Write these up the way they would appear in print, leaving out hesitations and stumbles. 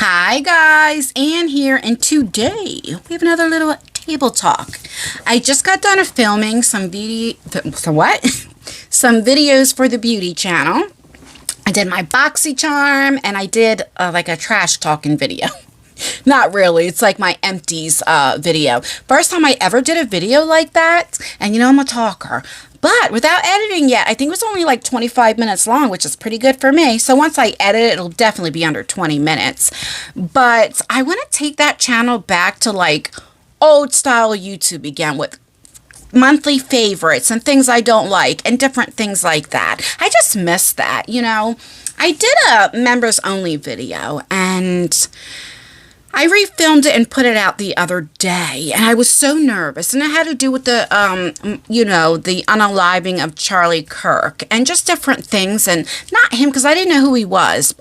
Hi guys, Ann here, and today we have another little table talk. I just got done filming some some videos for the beauty channel. I did my BoxyCharm and I did like a trash talking video. Not really, it's like my empties video. First time I ever did a video like that, and you know I'm a talker. But without editing yet, I think it was only like 25 minutes long, which is pretty good for me. So once I edit it, it'll definitely be under 20 minutes. But I want to take that channel back to like old style YouTube again with monthly favorites and things I don't like and different things like that. I just miss that, you know. I did a members only video and I refilmed it and put it out the other day, and I was so nervous, and it had to do with the, the unaliving of Charlie Kirk, and just different things, and not him, because I didn't know who he was,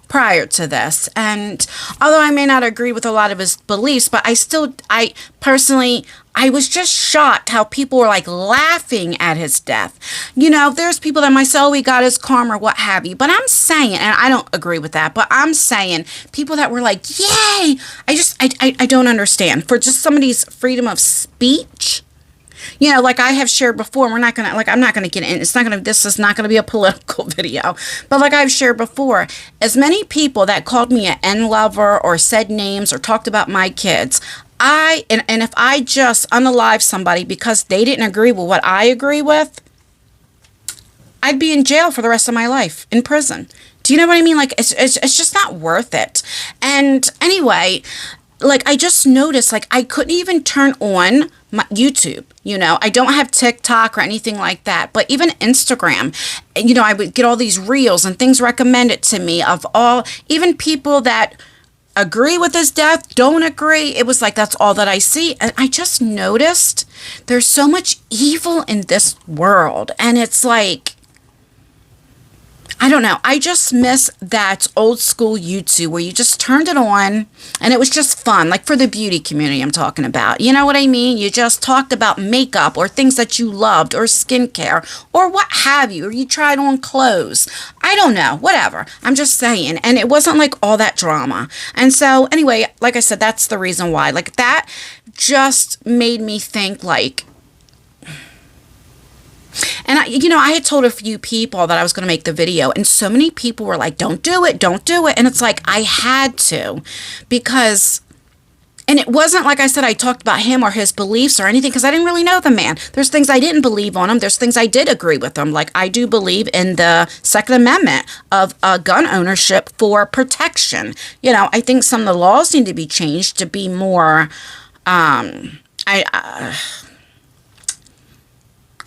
prior to this, and although I may not agree with a lot of his beliefs, but I personally, I was just shocked how people were like laughing at his death. You know, there's people that might say, oh, he got his karma or what have you. But I'm saying, and I don't agree with that, but I'm saying people that were like, yay, I don't understand. For just somebody's freedom of speech, you know, like I have shared before, I'm not going to get in, this is not going to be a political video, but like I've shared before, as many people that called me an N lover or said names or talked about my kids, and if I just unalive somebody because they didn't agree with what I agree with, I'd be in jail for the rest of my life, in prison. Do you know what I mean? Like, it's just not worth it. And anyway, like, I just noticed, like, I couldn't even turn on my YouTube, you know. I don't have TikTok or anything like that, but even Instagram, you know, I would get all these reels and things recommended to me of all, even people that agree with his death, don't agree. It was like, that's all that I see. And I just noticed there's so much evil in this world. And it's like, I don't know. I just miss that old school YouTube where you just turned it on and it was just fun. Like for the beauty community I'm talking about. You know what I mean? You just talked about makeup or things that you loved or skincare or what have you. Or you tried on clothes. I don't know. Whatever. I'm just saying. And it wasn't like all that drama. And so anyway, like I said, that's the reason why. Like that just made me think like, and I had told a few people that I was going to make the video, and so many people were like, don't do it. And it's like, I had to, because, and it wasn't like I said, I talked about him or his beliefs or anything, because I didn't really know the man. There's things I didn't believe on him. There's things I did agree with him. Like I do believe in the Second Amendment of gun ownership for protection. You know, I think some of the laws need to be changed to be more,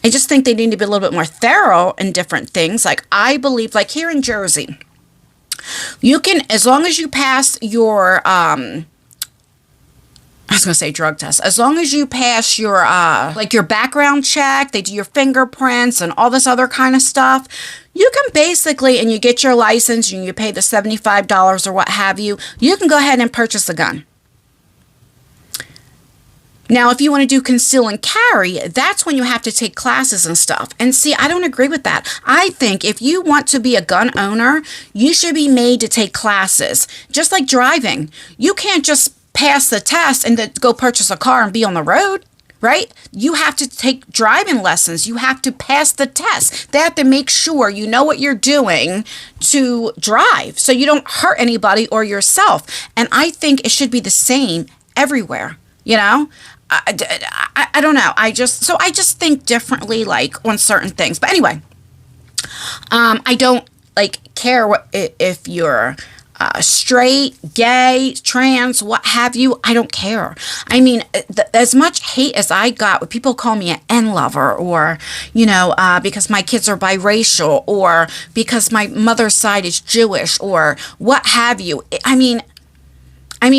I just think they need to be a little bit more thorough in different things. Like I believe, like here in Jersey, you can, as long as you pass your, I was going to say drug test, as long as you pass your, like your background check, they do your fingerprints and all this other kind of stuff, you can basically, and you get your license and you pay the $75 or what have you, you can go ahead and purchase a gun. Now, if you want to do conceal and carry, that's when you have to take classes and stuff. And see, I don't agree with that. I think if you want to be a gun owner, you should be made to take classes. Just like driving. You can't just pass the test and then go purchase a car and be on the road, right? You have to take driving lessons. You have to pass the test. They have to make sure you know what you're doing to drive so you don't hurt anybody or yourself. And I think it should be the same everywhere, you know? I don't know. I just think differently, like on certain things. But anyway, I don't like care if you're straight, gay, trans, what have you. I don't care. I mean, as much hate as I got when people call me an N lover, or you know, because my kids are biracial, or because my mother's side is Jewish, or what have you. I mean,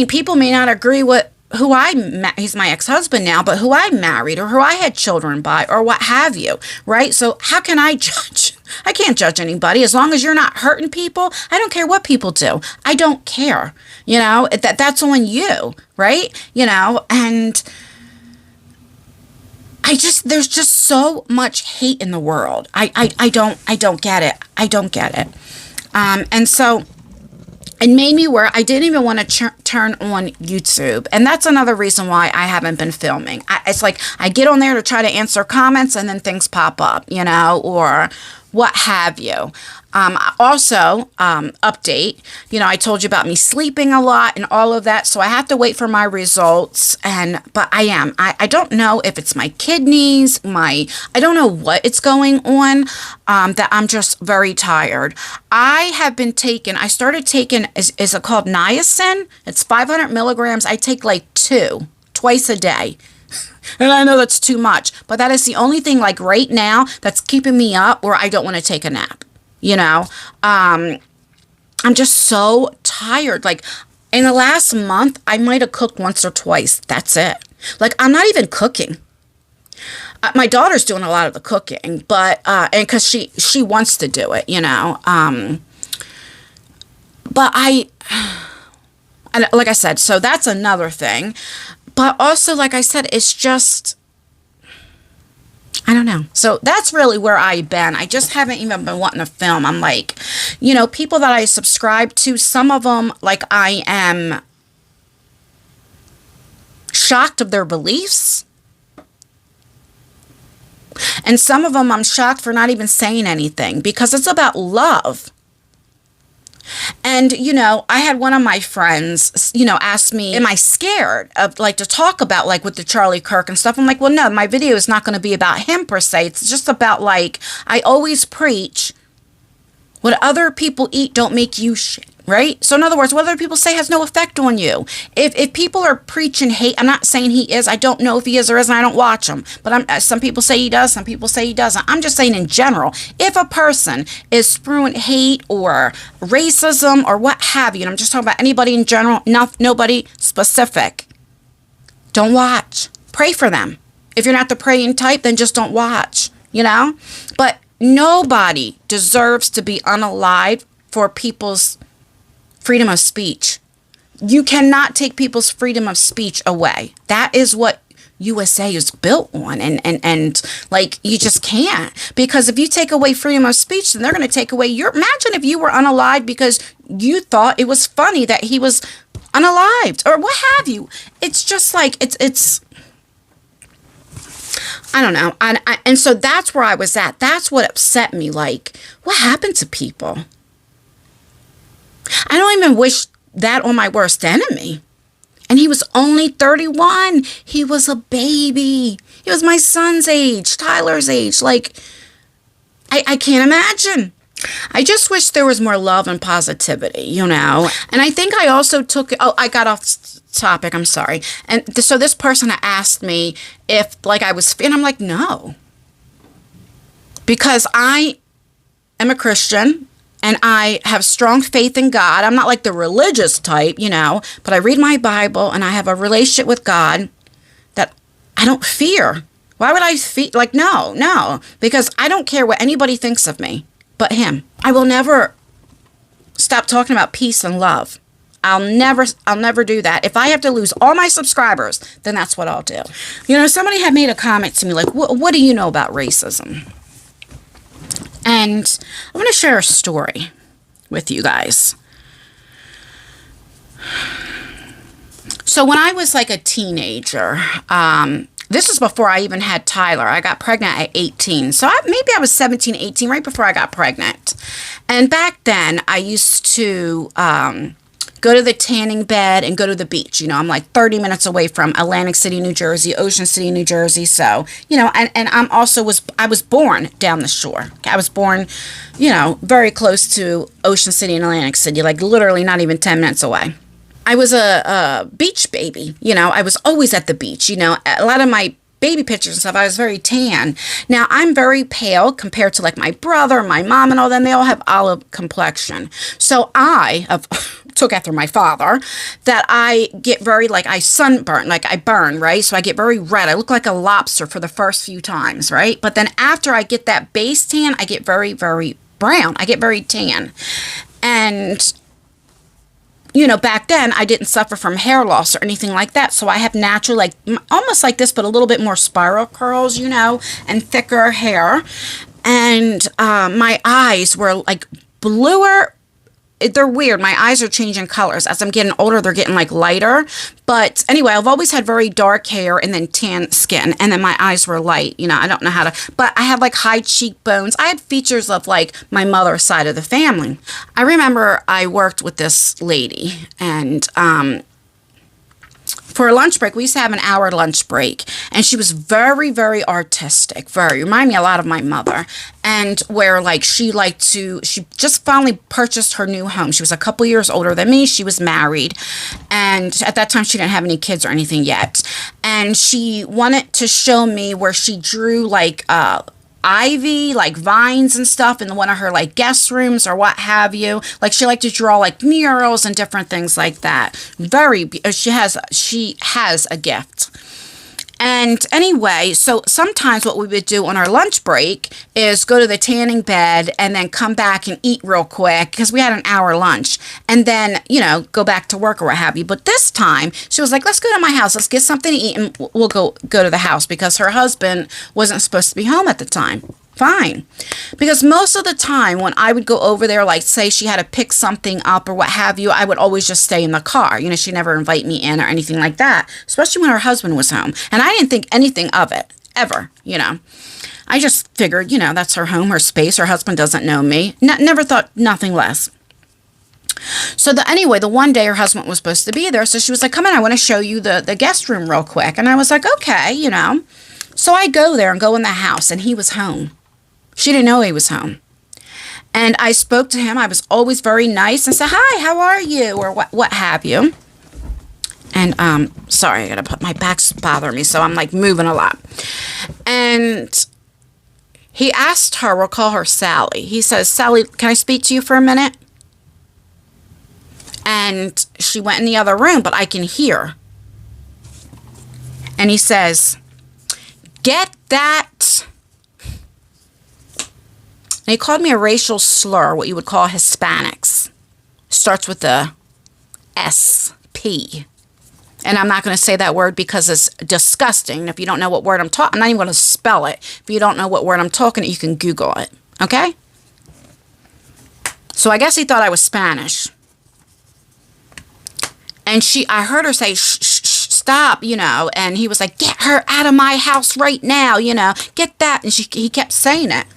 people may not agree with he's my ex-husband now, but who I married or who I had children by or what have you, right? So how can I judge? I can't judge anybody as long as you're not hurting people. I don't care what people do. I don't care, you know, that's on you, right? You know, and there's just so much hate in the world. I don't get it. I don't get it. And so it made me where I didn't even want to turn on YouTube. And that's another reason why I haven't been filming. It's like I get on there to try to answer comments and then things pop up, or what have you. Also, update, I told you about me sleeping a lot and all of that. So I have to wait for my results. But I don't know if it's my kidneys, I don't know what it's going on, that I'm just very tired. I started taking, is it called niacin? It's 500 milligrams. I take like 2 twice a day. And I know that's too much, but that is the only thing like right now that's keeping me up where I don't want to take a nap. I'm just so tired. Like in the last month, I might have cooked once or twice. That's it. Like I'm not even cooking. My daughter's doing a lot of the cooking, but, and cause she wants to do it, but and like I said, so that's another thing. But also, like I said, it's just, I don't know. So that's really where I've been. I just haven't even been wanting to film. I'm like, people that I subscribe to, some of them, like I am shocked of their beliefs. And some of them I'm shocked for not even saying anything because it's about love. And, I had one of my friends, ask me, am I scared of to talk about with the Charlie Kirk and stuff? I'm like, well, no, my video is not going to be about him per se. It's just about I always preach what other people eat don't make you shit. Right? So in other words, what other people say has no effect on you. If people are preaching hate, I'm not saying he is. I don't know if he is or isn't. I don't watch him. But some people say he does. Some people say he doesn't. I'm just saying in general, if a person is spewing hate or racism or what have you, and I'm just talking about anybody in general, nobody specific, don't watch. Pray for them. If you're not the praying type, then just don't watch, But nobody deserves to be unalived for people's freedom of speech. You cannot take people's freedom of speech away. That is what USA is built on. And you just can't. Because if you take away freedom of speech, then they're going to take away imagine if you were unalived because you thought it was funny that he was unalived or what have you. It's just it's I don't know. And so that's where I was at. That's what upset me. What happened to people? I don't even wish that on my worst enemy. And he was only 31. He was a baby. He was my son's age, Tyler's age. I can't imagine. I just wish there was more love and positivity, And I think I also I got off topic. I'm sorry. And so this person asked me if I was, and I'm like, no. Because I am a Christian. And I have strong faith in God. I'm not like the religious type, but I read my Bible and I have a relationship with God that I don't fear. Why would I fear? No, because I don't care what anybody thinks of me but him. I will never stop talking about peace and love. I'll never do that. If I have to lose all my subscribers, then that's what I'll do. Somebody had made a comment to me what do you know about racism? And I want to share a story with you guys. So when I was a teenager, this is before I even had Tyler. I got pregnant at 18. So maybe I was 17, 18, right before I got pregnant. And back then, I used to go to the tanning bed and go to the beach. I'm 30 minutes away from Atlantic City, New Jersey, Ocean City, New Jersey. So, and I was born down the shore. I was born, very close to Ocean City and Atlantic City, literally not even 10 minutes away. I was a beach baby. I was always at the beach. A lot of my baby pictures and stuff, I was very tan. Now, I'm very pale compared to my brother, my mom, and all them. They all have olive complexion. So I took after my father, that I get very, I sunburn, I burn, right? So I get very red. I look like a lobster for the first few times, right? But then after I get that base tan, I get very, very brown. I get very tan. And back then I didn't suffer from hair loss or anything like that. So I have natural, almost like this, but a little bit more spiral curls, and thicker hair. And my eyes were bluer they're weird. My eyes are changing colors. As I'm getting older, they're getting like lighter. But anyway, I've always had very dark hair and then tan skin. And then my eyes were light. You know, I don't know how to, but I had like high cheekbones. I had features of like my mother's side of the family. I remember I worked with this lady, and for a lunch break, we used to have an hour lunch break, and she was very, very artistic, very, remind me a lot of my mother, and where like she just finally purchased her new home. She was a couple years older than me. She was married, and at that time she didn't have any kids or anything yet, and she wanted to show me where she drew like ivy, like vines and stuff in one of her like guest rooms or what have you. Like she liked to draw like murals and different things like that. She has a gift. And anyway, so sometimes what we would do on our lunch break is go to the tanning bed and then come back and eat real quick because we had an hour lunch, and then, you know, go back to work or what have you. But this time she was like, let's go to my house. Let's get something to eat and we'll go to the house, because her husband wasn't supposed to be home at the time. Fine. Because most of the time when I would go over there, like say she had to pick something up or what have you, I would always just stay in the car. You know, she'd never invite me in or anything like that, especially when her husband was home. And I didn't think anything of it, ever, you know. I just figured, you know, that's her home, her space. Her husband doesn't know me. Never thought nothing less. So anyway, the one day her husband was supposed to be there. So she was like, come in, I want to show you the guest room real quick. And I was like, okay, you know. So I go there and go in the house, and he was home. She didn't know he was home. And I spoke to him. I was always very nice and said, hi, how are you? Or what have you. And, sorry, I got to put, my back's bothering me, so I'm like moving a lot. And he asked her, we'll call her Sally. He says, Sally, can I speak to you for a minute? And she went in the other room, but I can hear. And he says, get that. And he called me a racial slur, what you would call Hispanics. Starts with the S-P. And I'm not going to say that word because it's disgusting. If you don't know what word I'm talking, I'm not even going to spell it. If you don't know what word I'm talking, you can Google it. Okay? So I guess he thought I was Spanish. And I heard her say, shh, shh, shh, stop, you know. And he was like, get her out of my house right now, you know. Get that. And he kept saying it.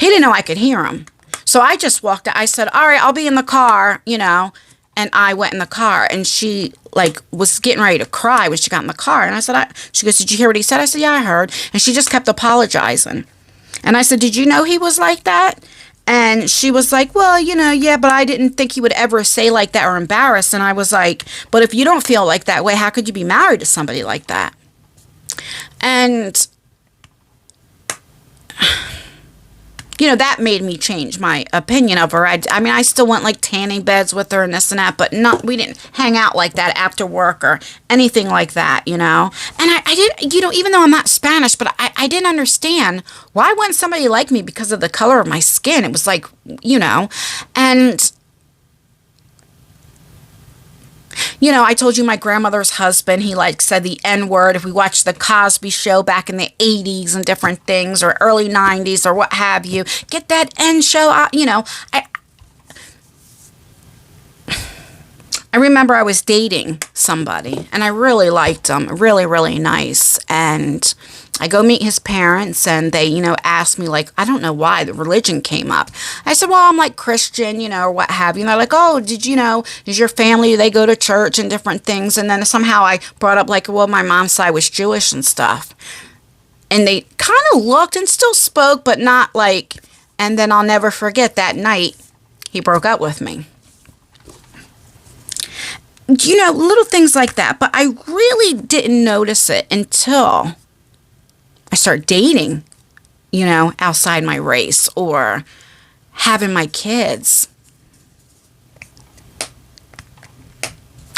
He didn't know I could hear him. So I just walked out. I said, all right, I'll be in the car, you know. And I went in the car, and she like was getting ready to cry when she got in the car. And I said, she goes, did you hear what he said? I said, yeah, I heard. And she just kept apologizing. And I said, did you know he was like that? And she was like, well, you know, yeah, but I didn't think he would ever say like that or embarrass. And I was like, but if you don't feel like that way, how could you be married to somebody like that? And you know, that made me change my opinion of her. I mean, I still went like tanning beds with her and this and that, but we didn't hang out like that after work or anything like that, you know. And I didn't, you know, even though I'm not Spanish, but I didn't understand why wouldn't somebody like me because of the color of my skin. It was like, you know, and you know, I told you my grandmother's husband, he like said the N-word. If we watched the Cosby Show back in the 80s and different things, or early 90s or what have you, get that N show out, you know. I remember I was dating somebody, and I really liked him, really, really nice. And I go meet his parents, and they, you know, asked me, like, I don't know why the religion came up. I said, well, I'm like Christian, you know, or what have you. And they're like, oh, did you know, does your family, they go to church and different things? And then somehow I brought up, like, well, my mom's side was Jewish and stuff. And they kind of looked and still spoke, but not like, and then I'll never forget that night he broke up with me. You know, little things like that. But I really didn't notice it until I start dating, you know, outside my race or having my kids.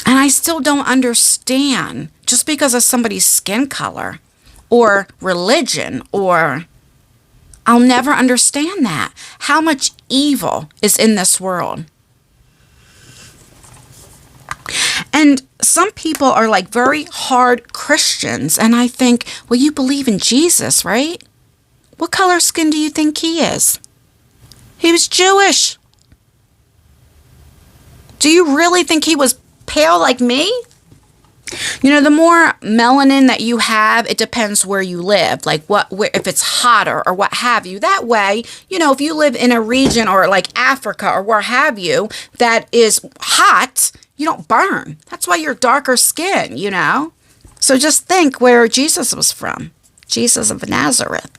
And I still don't understand, just because of somebody's skin color or religion, or I'll never understand that. How much evil is in this world. And some people are like very hard Christians, and I think, well, you believe in Jesus, right? What color skin do you think he is? He was Jewish. Do you really think he was pale like me? You know, the more melanin that you have, it depends where you live, like if it's hotter or what have you. That way, you know, if you live in a region or like Africa or where have you that is hot, you don't burn. That's why you're darker skin, you know. So just think where Jesus was from. Jesus of Nazareth.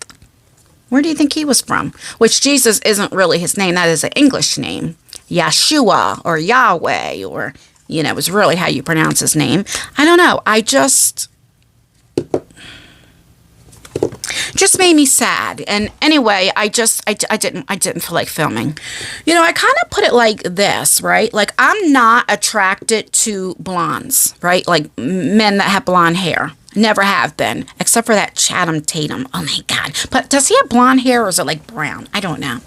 Where do you think he was from? Which Jesus isn't really his name. That is an English name. Yeshua or Yahweh or, you know, is really how you pronounce his name. I don't know. I just made me sad. And anyway, I didn't feel like filming. You know, I kind of put it like this, right? Like, I'm not attracted to blondes, right? Like men that have blonde hair. Never have been, except for that Chatham Tatum. Oh my God. But does he have blonde hair or is it like brown? I don't know.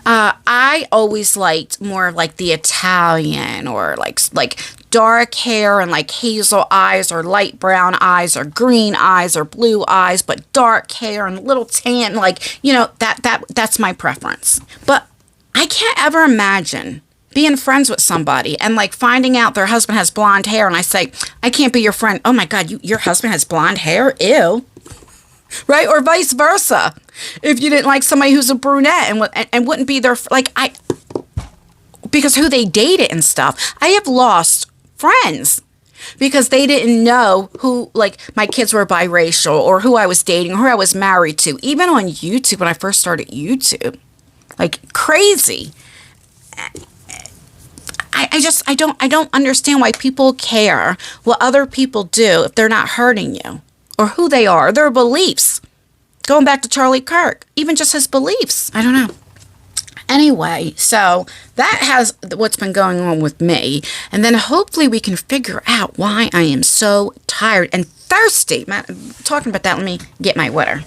I always liked more of like the Italian or like dark hair and like hazel eyes or light brown eyes or green eyes or blue eyes, but dark hair and a little tan, like, you know, that's my preference. But I can't ever imagine being friends with somebody and like finding out their husband has blonde hair and I say, I can't be your friend. Oh my God, your husband has blonde hair? Ew. Right? Or vice versa. If you didn't like somebody who's a brunette and wouldn't be their, like, because who they dated and stuff. I have lost friends because they didn't know who, like, my kids were biracial or who I was dating or who I was married to. Even on YouTube, when I first started YouTube. Like, crazy. I don't understand why people care what other people do if they're not hurting you or who they are, their beliefs. Going back to Charlie Kirk, even just his beliefs. I don't know. Anyway, so that has what's been going on with me. And then hopefully we can figure out why I am so tired and thirsty. Talking about that, let me get my water.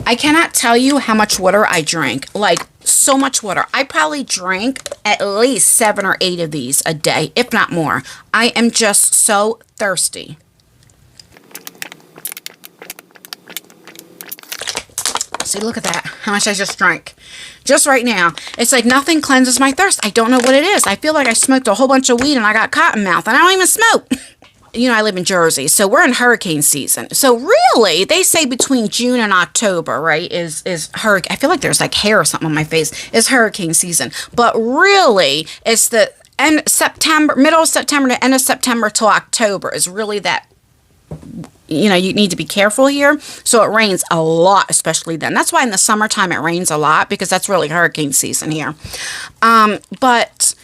I cannot tell you how much water I drink. Like, so much water. I probably drink at least 7 or 8 of these a day, if not more. I am just so thirsty. See, look at that. How much I just drank. Just right now. It's like nothing cleanses my thirst. I don't know what it is. I feel like I smoked a whole bunch of weed and I got cotton mouth and I don't even smoke. You know, I live in Jersey, so we're in hurricane season. So really, they say between June and October, right, is hurricane. I feel like there's like hair or something on my face. Is hurricane season. But really, it's the end September, middle of September to end of September till October is really that, you know, you need to be careful here. So it rains a lot, especially then. That's why in the summertime it rains a lot because that's really hurricane season here. But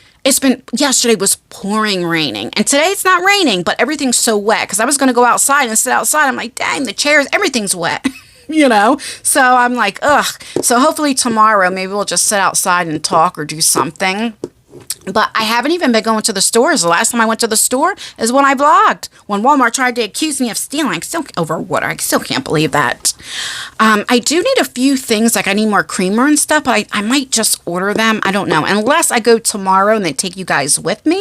yesterday was pouring raining and today it's not raining, but everything's so wet because I was going to go outside and sit outside. I'm like, dang, the chairs, everything's wet, you know? So I'm like, ugh. So hopefully tomorrow, maybe we'll just sit outside and talk or do something. But I haven't even been going to the stores. The last time I went to the store is when I vlogged. When Walmart tried to accuse me of stealing. Over water. I still can't believe that. I do need a few things. Like I need more creamer and stuff. But I might just order them. I don't know. Unless I go tomorrow and they take you guys with me.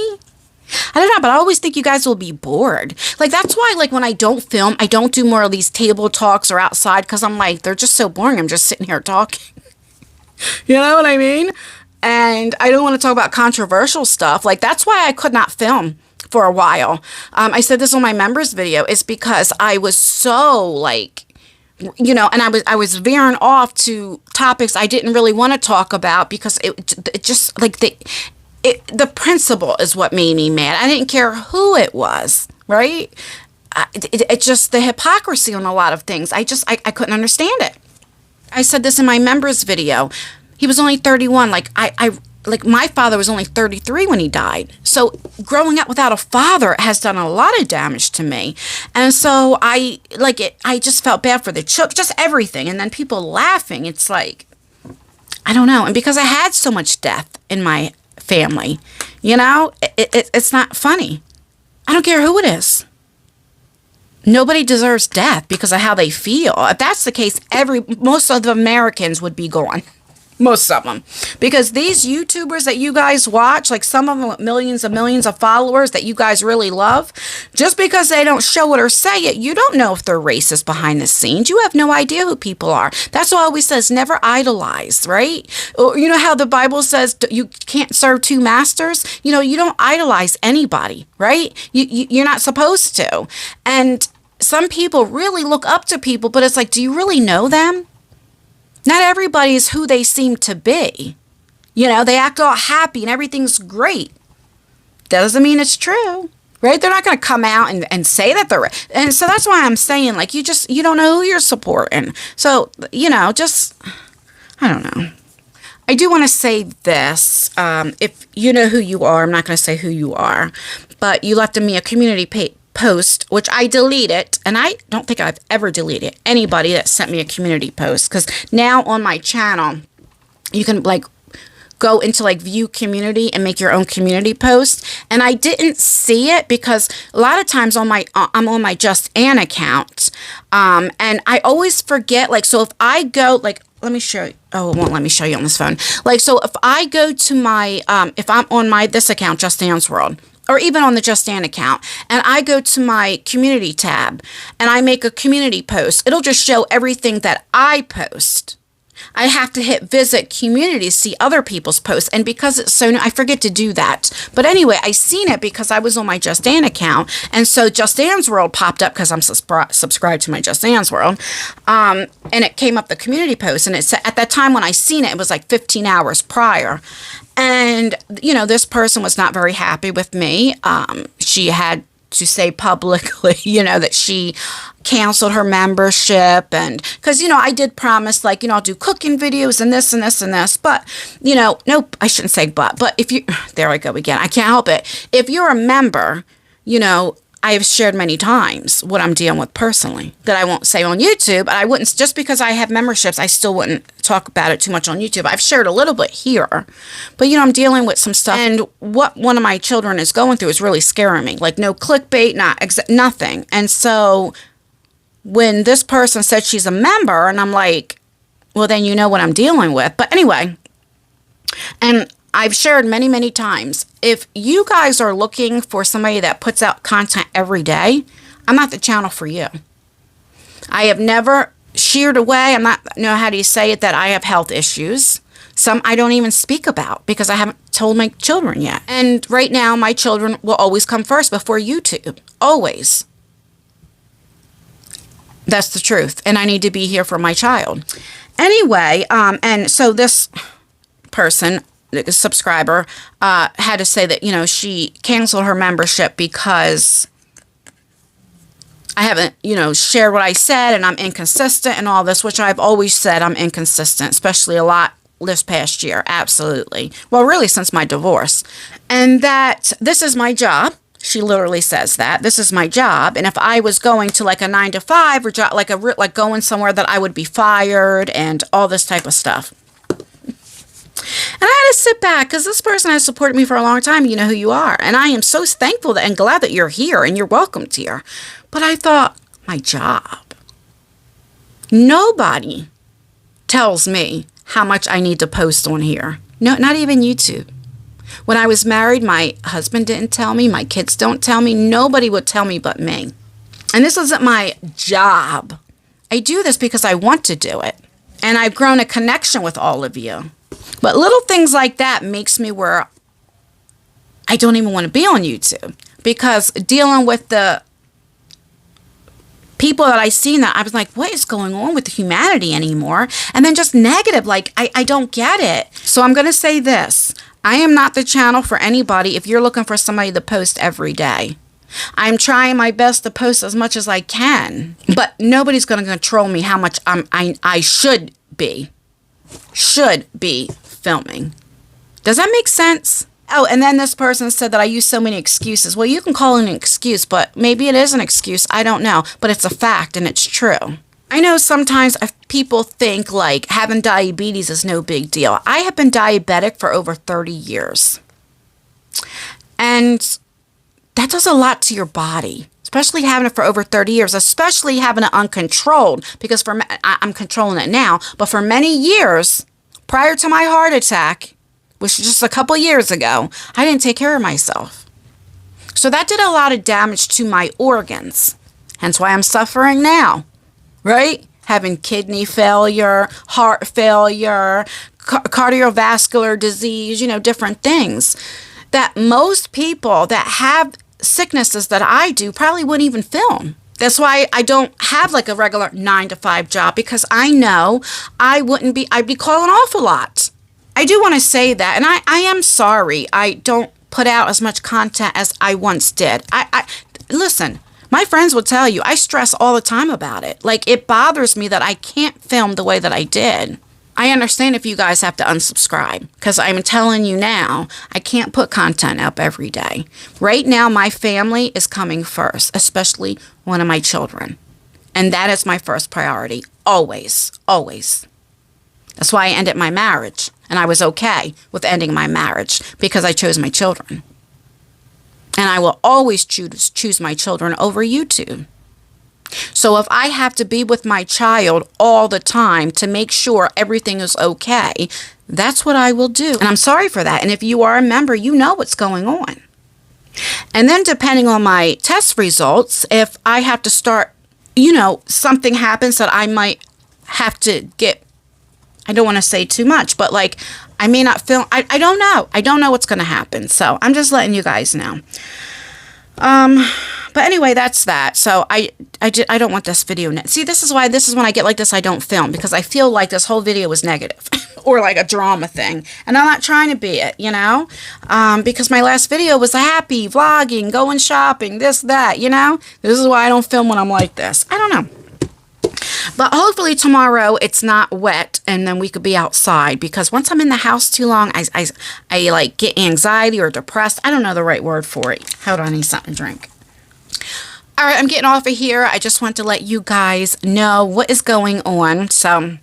I don't know. But I always think you guys will be bored. Like that's why like when I don't film, I don't do more of these table talks or outside. Because I'm like, they're just so boring. I'm just sitting here talking. You know what I mean? And I don't want to talk about controversial stuff. Like, that's why I could not film for a while. I said this on my members video. It's because I was so, like, you know, and I was veering off to topics I didn't really want to talk about because it just, like, the principle is what made me mad. I didn't care who it was, right? It just, the hypocrisy on a lot of things. I couldn't understand it. I said this in my members video. He was only 31. Like my father was only 33 when he died. So growing up without a father has done a lot of damage to me. And so I just felt bad for the children, just everything. And then people laughing. It's like, I don't know. And because I had so much death in my family, you know, it's not funny. I don't care who it is. Nobody deserves death because of how they feel. If that's the case, most of the Americans would be gone. Most of them. Because these YouTubers that you guys watch, like some of them with millions and millions of followers that you guys really love, just because they don't show it or say it, you don't know if they're racist behind the scenes. You have no idea who people are. That's why it always says never idolize, right? Or, you know how the Bible says you can't serve two masters? You know, you don't idolize anybody, right? You're not supposed to. And some people really look up to people, but it's like, do you really know them? Not everybody is who they seem to be. You know, they act all happy and everything's great. Doesn't mean it's true, right? They're not going to come out and say that they're right. And so that's why I'm saying, like, you don't know who you're supporting. So, you know, just, I don't know. I do want to say this. If you know who you are, I'm not going to say who you are, but you left me a community post, which I deleted, and I don't think I've ever deleted anybody that sent me a community post, because now on my channel you can like go into like view community and make your own community post, and I didn't see it because a lot of times I'm on my Just Ann account, and I always forget, like, so if I go, like, let me show you. Oh, it won't let me show you on this phone. Like, so if I go to my if I'm on my this account, Just Ann's World, or even on the Just Ann account, and I go to my community tab and I make a community post, it'll just show everything that I post. I have to hit visit community to see other people's posts, and because it's so new, I forget to do that. But anyway, I seen it because I was on my Just Ann account, and so Just Ann's World popped up because I'm subscribed to my Just Ann's World, and it came up the community post, and it said, at that time when I seen it, it was like 15 hours prior. And, you know, this person was not very happy with me. She had to say publicly, you know, that she canceled her membership. And because, you know, I did promise, like, you know, I'll do cooking videos and this and this and this. But, you know, nope, I shouldn't say but if you, there I go again. I can't help it. If you're a member, you know, I have shared many times what I'm dealing with personally that I won't say on YouTube. I wouldn't, just because I have memberships, I still wouldn't talk about it too much on YouTube. I've shared a little bit here, but, you know, I'm dealing with some stuff, and what one of my children is going through is really scaring me. Like, no clickbait, nothing. And so when this person said she's a member, and I'm like, well, then you know what I'm dealing with. But anyway, and I've shared many, many times, if you guys are looking for somebody that puts out content every day, I'm not the channel for you. I have never sheared away. I'm not, know how do you say it, that I have health issues. Some I don't even speak about because I haven't told my children yet. And right now, my children will always come first before YouTube. Always. That's the truth. And I need to be here for my child. Anyway, and so this person, the subscriber, had to say that, you know, she canceled her membership because I haven't, you know, shared what I said, and I'm inconsistent and all this, which I've always said I'm inconsistent, especially a lot this past year. Absolutely. Well, really since my divorce. And that this is my job. She literally says that this is my job. And if I was going to like a 9-to-5 or job, like going somewhere, that I would be fired and all this type of stuff. And I had to sit back because this person has supported me for a long time. You know who you are. And I am so thankful and glad that you're here and you're welcomed here. But I thought, my job. Nobody tells me how much I need to post on here. No, not even YouTube. When I was married, my husband didn't tell me. My kids don't tell me. Nobody would tell me but me. And this isn't my job. I do this because I want to do it. And I've grown a connection with all of you. But little things like that makes me where I don't even want to be on YouTube. Because dealing with the people that I seen, that I was like, what is going on with humanity anymore? And then just negative, like, I don't get it. So I'm going to say this. I am not the channel for anybody if you're looking for somebody to post every day. I'm trying my best to post as much as I can. But nobody's going to control me how much I should be filming. Does that make sense? Oh, and then this person said that I use so many excuses. Well, you can call it an excuse, but maybe it is an excuse. I don't know. But it's a fact, and it's true. I know sometimes people think like having diabetes is no big deal. I have been diabetic for over 30 years. And that does a lot to your body, especially having it for over 30 years, especially having it uncontrolled, because I'm controlling it now. But for many years prior to my heart attack, which was just a couple years ago, I didn't take care of myself. So that did a lot of damage to my organs. Hence why I'm suffering now, right? Having kidney failure, heart failure, cardiovascular disease, different things that most people that have sicknesses that I do probably wouldn't even film. That's why I don't have like a regular 9-to-5 job, because I know I'd be calling off a lot. I do want to say that, and I am sorry I don't put out as much content as I once did. Listen, my friends will tell you, I stress all the time about it. Like, it bothers me that I can't film the way that I did. I understand if you guys have to unsubscribe, because I'm telling you now, I can't put content up every day. Right now, my family is coming first, especially one of my children. And that is my first priority. Always, always. That's why I ended my marriage. And I was okay with ending my marriage because I chose my children. And I will always choose my children over YouTube. So if I have to be with my child all the time to make sure everything is okay, that's what I will do. And I'm sorry for that. And if you are a member, you know what's going on. And then depending on my test results, if I have to start, something happens that I might have to get, I don't want to say too much, but like I may not film. I don't know. I don't know what's going to happen. So I'm just letting you guys know. But anyway, that's that. So I don't want this video. See, this is when I get like this, I don't film, because I feel like this whole video was negative or like a drama thing. And I'm not trying to be it, because my last video was happy, vlogging, going shopping, this, that, This is why I don't film when I'm like this. I don't know. But hopefully tomorrow it's not wet and then we could be outside, because once I'm in the house too long, I like get anxiety or depressed. I don't know the right word for it. Hold on, I need something to drink. All right, I'm getting off of here. I just want to let you guys know what is going on. So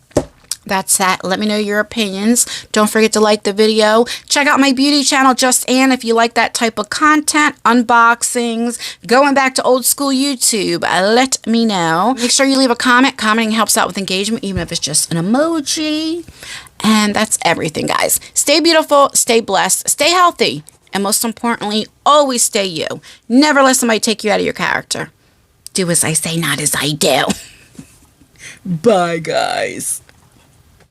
that's that. Let me know your opinions. Don't forget to like the video. Check out my beauty channel, Just Ann, if you like that type of content, unboxings, going back to old school YouTube. Let me know. Make sure you leave a comment. Commenting helps out with engagement, even if it's just an emoji. And that's everything, guys. Stay beautiful, stay blessed, stay healthy, and most importantly, always stay you. Never let somebody take you out of your character. Do as I say, not as I do. Bye, guys.